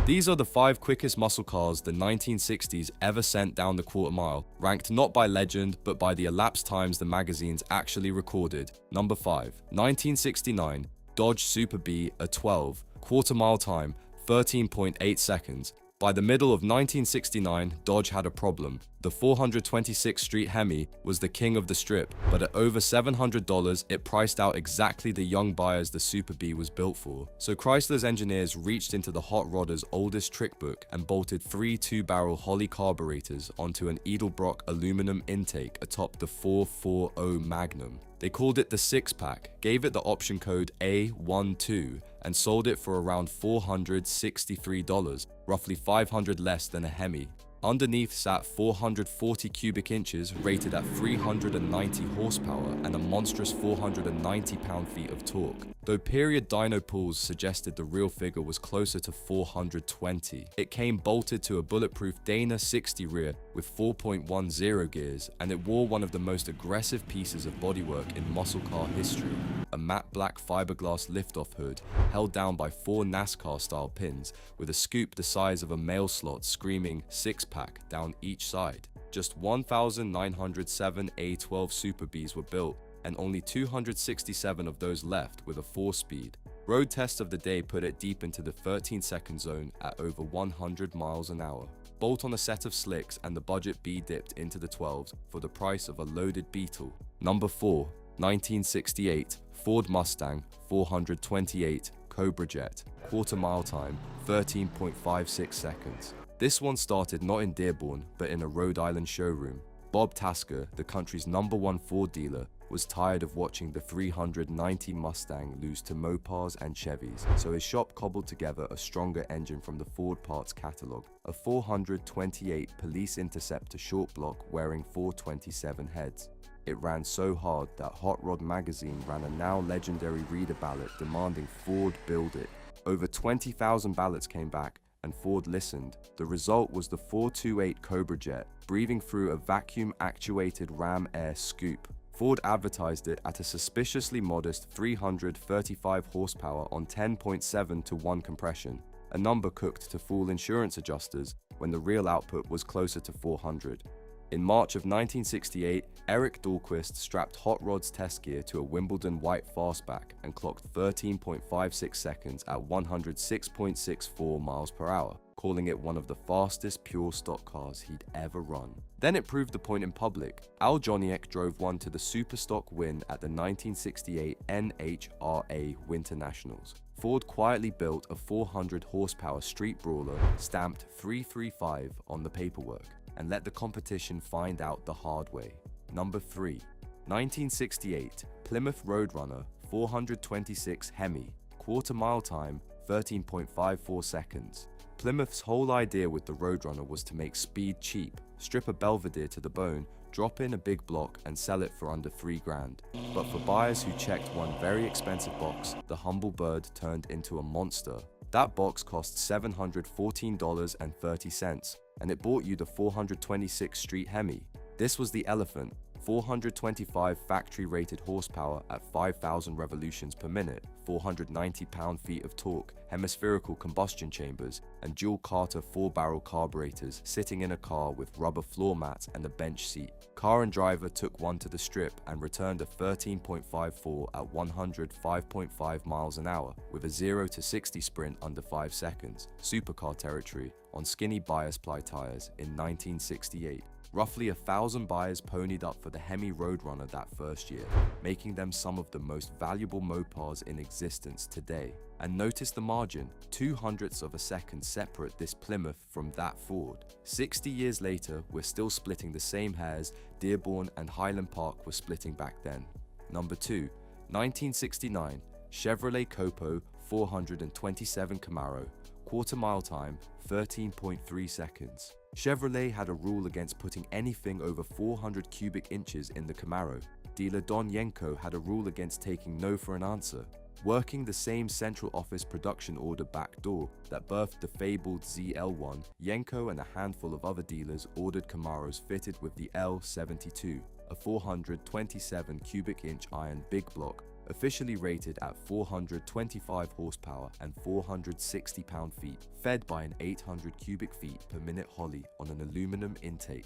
These are the 5 quickest muscle cars the 1960s ever sent down the quarter mile, ranked not by legend, but by the elapsed times the magazines actually recorded. Number 5. 1969, Dodge Super Bee A12, quarter mile time, 13.8 seconds. By the middle of 1969, Dodge had a problem. The 426th Street Hemi was the king of the strip, but at over $700, it priced out exactly the young buyers the Super Bee was built for. So Chrysler's engineers reached into the hot rodder's oldest trick book and bolted 3 2-barrel Holley carburetors onto an Edelbrock aluminum intake atop the 440 Magnum. They called it the 6-pack, gave it the option code A12, and sold it for around $463, roughly $500 less than a Hemi. Underneath sat 440 cubic inches rated at 390 horsepower and a monstrous 490 pound-feet of torque. Though period dyno pools suggested the real figure was closer to 420. It came bolted to a bulletproof Dana 60 rear with 4.10 gears, and it wore one of the most aggressive pieces of bodywork in muscle car history. A matte black fiberglass liftoff hood held down by 4 NASCAR-style pins with a scoop the size of a mail slot screaming 6-pack down each side. Just 1,907 A12 Super Bees were built, and only 267 of those left with a 4-speed. Road tests of the day put it deep into the 13-second zone at over 100 miles an hour. Bolt on a set of slicks and the budget B dipped into the 12s for the price of a loaded Beetle. Number 4. 1968, Ford Mustang 428 Cobra Jet, quarter mile time, 13.56 seconds. This one started not in Dearborn, but in a Rhode Island showroom. Bob Tasker, the country's #1 Ford dealer, was tired of watching the 390 Mustang lose to Mopars and Chevys, so his shop cobbled together a stronger engine from the Ford parts catalog, a 428 Police Interceptor short block wearing 427 heads. It ran so hard that Hot Rod magazine ran a now legendary reader ballot demanding Ford build it. Over 20,000 ballots came back, and Ford listened. The result was the 428 Cobra Jet, breathing through a vacuum-actuated Ram Air scoop. Ford advertised it at a suspiciously modest 335 horsepower on 10.7:1 compression, a number cooked to fool insurance adjusters when the real output was closer to 400. In March of 1968, Eric Dahlquist strapped Hot Rod's test gear to a Wimbledon white fastback and clocked 13.56 seconds at 106.64 miles per hour, calling it one of the fastest pure stock cars he'd ever run. Then it proved the point in public. Al Joniek drove one to the super stock win at the 1968 NHRA Winter Nationals. Ford quietly built a 400 horsepower street brawler stamped 335 on the paperwork, and let the competition find out the hard way. Number 3. 1968 Plymouth Roadrunner 426 Hemi, quarter mile time, 13.54 seconds. Plymouth's whole idea with the Roadrunner was to make speed cheap, strip a Belvedere to the bone, drop in a big block and sell it for under $3,000. But for buyers who checked one very expensive box, the humble bird turned into a monster. That box cost $714.30, and it bought you the 426th Street Hemi. This was the elephant, 425 factory-rated horsepower at 5,000 revolutions per minute, 490 pound-feet of torque, hemispherical combustion chambers, and dual Carter 4-barrel carburetors sitting in a car with rubber floor mats and a bench seat. Car and driver took one to the strip and returned a 13.54 at 105.5 miles an hour with a 0 to 60 sprint under 5 seconds, supercar territory, on skinny bias ply tires in 1968. Roughly 1,000 buyers ponied up for the Hemi Roadrunner that first year, making them some of the most valuable Mopars in existence today. And notice the margin, 0.02 of a second separate this Plymouth from that Ford. 60 years later, we're still splitting the same hairs Dearborn and Highland Park were splitting back then. Number 2. 1969 Chevrolet COPO 427 Camaro, quarter mile time, 13.3 seconds. Chevrolet had a rule against putting anything over 400 cubic inches in the Camaro. Dealer Don Yenko had a rule against taking no for an answer. Working the same central office production order backdoor that birthed the fabled ZL1, Yenko and a handful of other dealers ordered Camaros fitted with the L72, a 427 cubic inch iron big block, officially rated at 425 horsepower and 460 pound-feet, fed by an 800 cubic feet per minute Holley on an aluminum intake.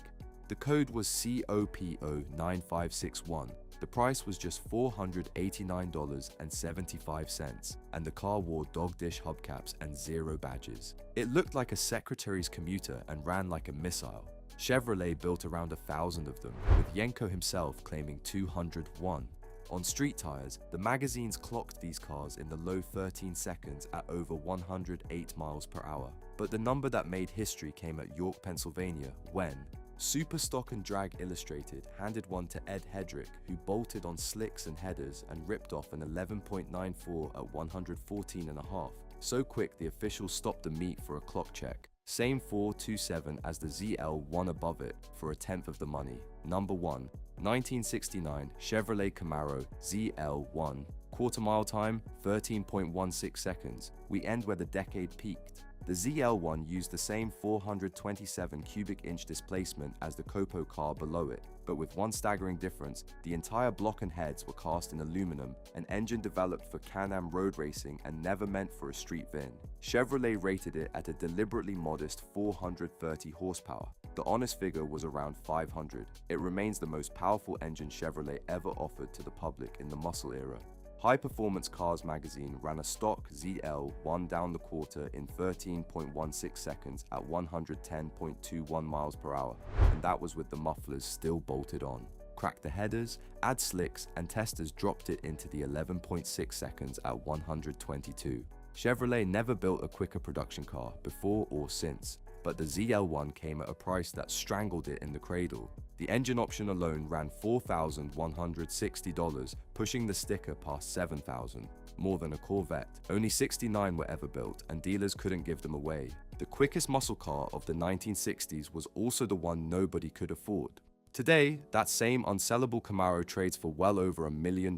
The code was COPO 9561. The price was just $489.75, and the car wore dog dish hubcaps and 0 badges. It looked like a secretary's commuter and ran like a missile. Chevrolet built around 1,000 of them, with Yenko himself claiming 201. On street tires, the magazines clocked these cars in the low 13 seconds at over 108 miles per hour. But the number that made history came at York, Pennsylvania, when Super Stock and Drag Illustrated handed one to Ed Hedrick, who bolted on slicks and headers and ripped off an 11.94 at 114.5. So quick the officials stopped the meet for a clock check. Same 427 as the ZL1 above it for a tenth of the money. Number 1. 1969 Chevrolet Camaro ZL1. Quarter mile time, 13.16 seconds. We end where the decade peaked. The ZL1 used the same 427 cubic inch displacement as the COPO car below it, but with one staggering difference: the entire block and heads were cast in aluminum, an engine developed for Can-Am road racing and never meant for a street VIN. Chevrolet rated it at a deliberately modest 430 horsepower. The honest figure was around 500. It remains the most powerful engine Chevrolet ever offered to the public in the muscle era. High Performance Cars magazine ran a stock ZL1 down the quarter in 13.16 seconds at 110.21 miles per hour, and that was with the mufflers still bolted on. Cracked the headers, add slicks, and testers dropped it into the 11.6 seconds at 122. Chevrolet never built a quicker production car before or since, but the ZL1 came at a price that strangled it in the cradle. The engine option alone ran $4,160, pushing the sticker past $7,000, more than a Corvette. Only 69 were ever built, and dealers couldn't give them away. The quickest muscle car of the 1960s was also the one nobody could afford. Today, that same unsellable Camaro trades for well over $1 million,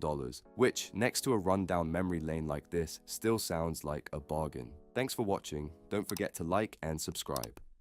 which, next to a rundown memory lane like this, still sounds like a bargain. Thanks for watching. Don't forget to like and subscribe.